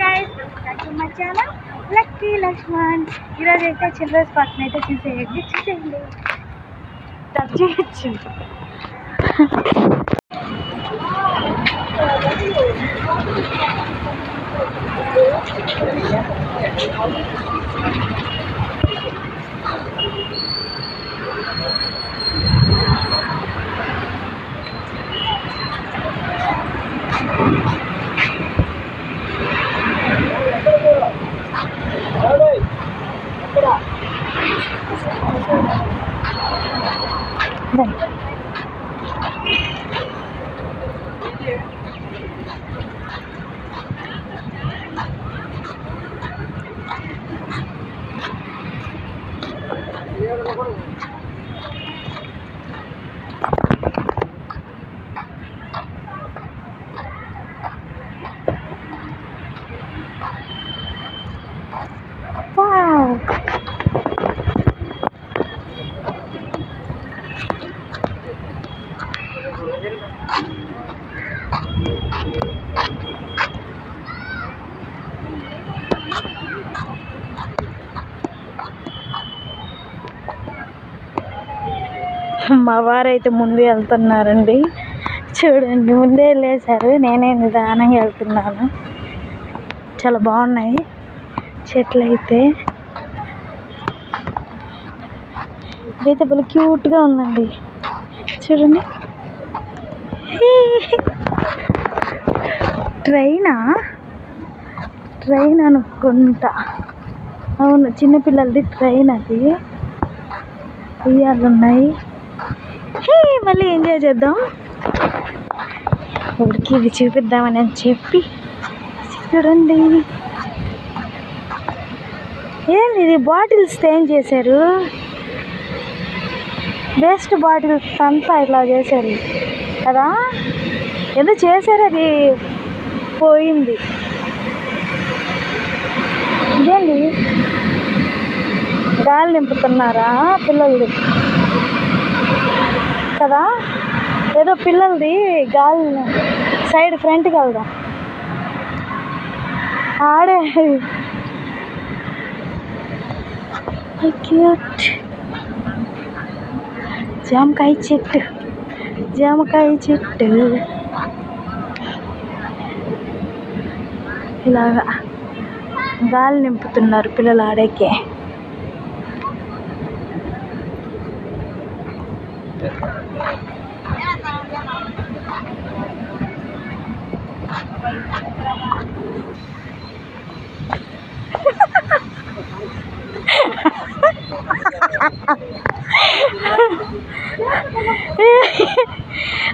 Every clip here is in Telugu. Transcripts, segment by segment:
guys, welcome to my channel Lucky Lakshman. ఈరోజు అయితే చిల్డ్రన్స్ పార్క్ అయితే చూసేయండి. టచ్ చేయొచ్చు. Wow. మా వారైతే ముందే వెళ్తున్నారండి. చూడండి, ముందే వెళ్ళేశారు. నేనే నిదానంగా వెళ్తున్నాను. చాలా బాగున్నాయి చెట్లు అయితే. ఇదైతే భలే క్యూట్గా ఉందండి. చూడండి, ట్రైన్ అనుకుంటా. అవును, చిన్నపిల్లలది ట్రైన్ అది. ఉయ్యాలు ఉన్నాయి. మళ్ళీ ఎంజాయ్ చేద్దాం. ఇప్పటికి ఇది చూపిద్దామని చెప్పి. చూడండి, ఏంది ఇది బాటిల్స్ ఏం చేశారు? వేస్ట్ బాటిల్స్ అంతా ఇట్లా చేశారు కదా. ఏదో చేశారు, అది పోయింది. ఇదేంటి, గాలి నింపుతున్నారా పిల్లలది కదా? ఏదో పిల్లలది గాలి. సైడ్ ఫ్రంట్కి వెళ్దాం. ఆడే క్యూట్ జామకాయ చెట్టు ఇలాగా గాలి నింపుతున్నారు పిల్లలు ఆడేకే.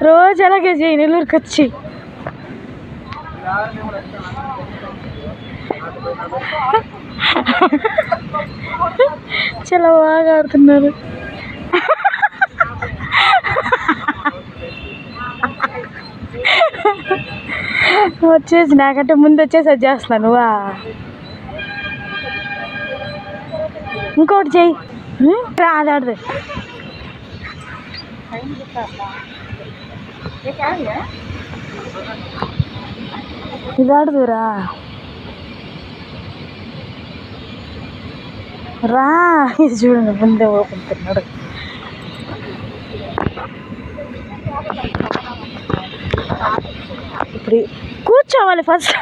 రోజు అలాగే చేయి నెల్లూరుకి వచ్చి. చాలా బాగా ఆడుతున్నారు. వచ్చేసి నాకంటే ముందు వచ్చేసి అది చేస్తున్నాను. నువ్వా ఇంకోటి చెయ్యి. అది ఆడదు. ఇది ఆడదురా. రా, ఇది చూడండి ముందే ఓపెడుతున్నాడు. ఇప్పుడు కూర్చోవాలి ఫస్ట్.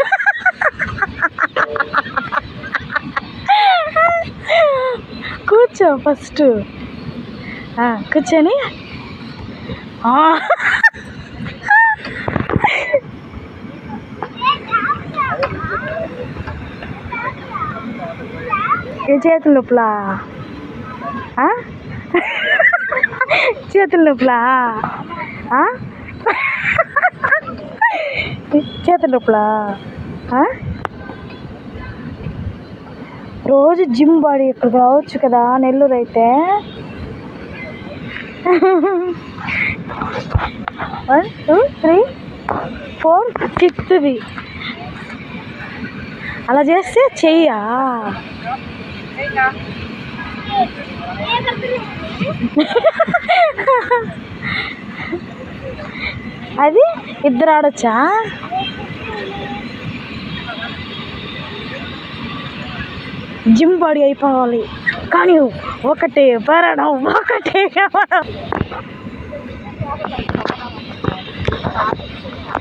కూర్చో ఫస్ట్. కూర్చొని ఏ చేతుల నొప్పులా? చేతుల నొప్పులా? చేతుల నొప్పులా? రోజు జిమ్ బాడీ ఇక్కడికి రావచ్చు కదా నెల్లూరు అయితే. 1 2 3 4 5th అలా చేస్తే చెయ్యా. అది ఇద్దరు ఆడొచ్చా? జిమ్ బాడీ అయిపోవాలి, కానీ ఒకటే పరణం, ఒకటే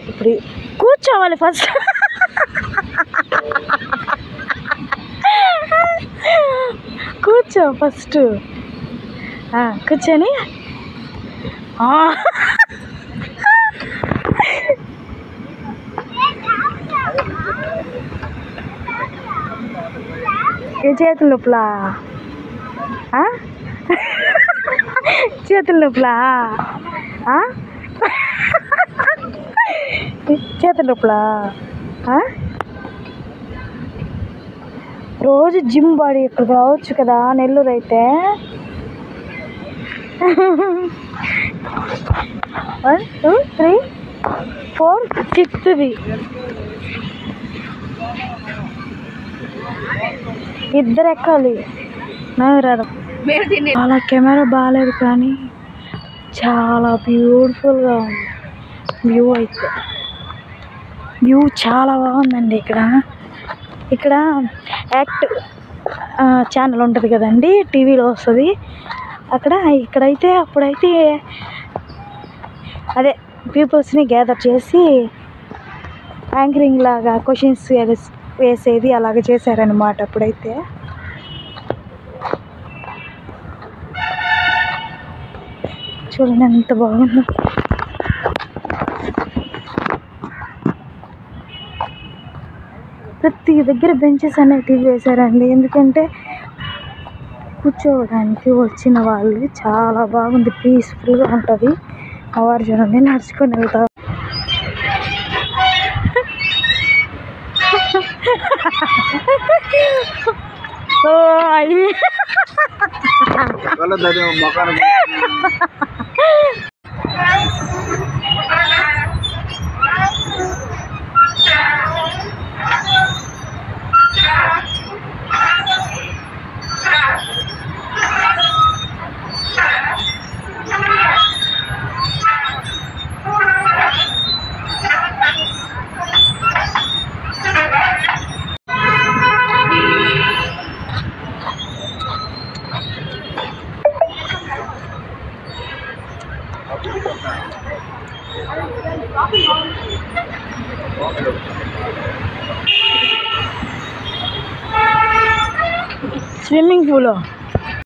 ఇప్పుడు కూర్చోవాలి ఫస్ట్. కూర్చో ఫస్ట్, కూర్చొని ఏ చేతుల నొప్పులా, చేతుల నొప్పులా, చేతుల నొప్పులా. రోజు జిమ్ బాడీ ఇక్కడ రావచ్చు కదా నెల్లూరు అయితే. 1 2 3 4 5th ఇద్దరు ఎక్కాలి. రాదు, అలా కెమెరా బాగాలేదు కానీ చాలా బ్యూటిఫుల్గా ఉంది వ్యూ. అయితే వ్యూ చాలా బాగుందండి. ఇక్కడ యాక్ట్ ఛానల్ ఉంటుంది కదండి, టీవీలో వస్తుంది ఇక్కడైతే అప్పుడైతే అదే పీపుల్స్ని గ్యాదర్ చేసి యాంకరింగ్ లాగా క్వశ్చన్స్ వేసేది అలాగ చేశారనమాట. అప్పుడైతే చూడండి ఎంత బాగుందో. ప్రతి దగ్గర బెంచెస్ అనేటివి వేశారండి, ఎందుకంటే కూర్చోవడానికి వచ్చిన వాళ్ళు. చాలా బాగుంది, పీస్ఫుల్గా ఉంటుంది. అవారు చూడండి నడుచుకొని వెళ్తారు. Swimming pool